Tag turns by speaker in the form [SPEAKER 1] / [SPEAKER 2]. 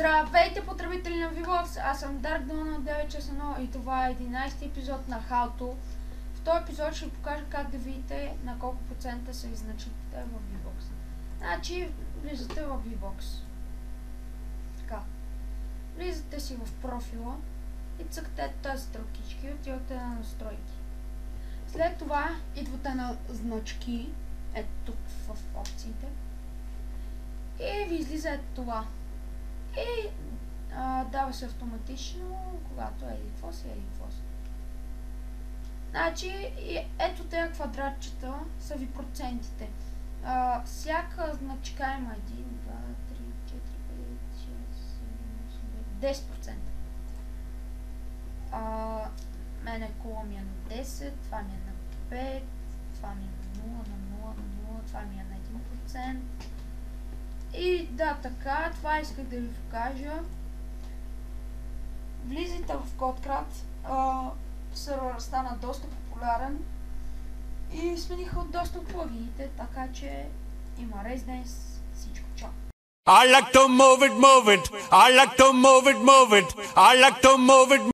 [SPEAKER 1] Здравейте, потребители на VBOX! Аз съм Dark Donald 961 и това е 11-ти епизод на How To. В този епизод ще ви покажа как да видите на колко процента са изначалите в VBOX. Значи, влизате в VBOX. Така. Влизате си в профила и цъкате тази стрелкички и отивате на настройки. След това идвате на значки, ето тук в опциите. И ви излиза ето това. И дава се автоматично, когато е какво си. Значи, ето тези квадратчета са ви процентите. Всяка значка има 1, 2, 3, 4, 5, 6, 7, 10%. Мене кола ми е на 10, това ми е на 5, това ми е на 0, на 0, на 0, това ми е на 1%. И да, така, това исках да ви покажа. Влизайте в CodeCrad. Серверът стана доста популярен и смениха доста плагините, така че има Residence, всичко чао.
[SPEAKER 2] I like to move it, move it. I like to move it, move it. I like to move it.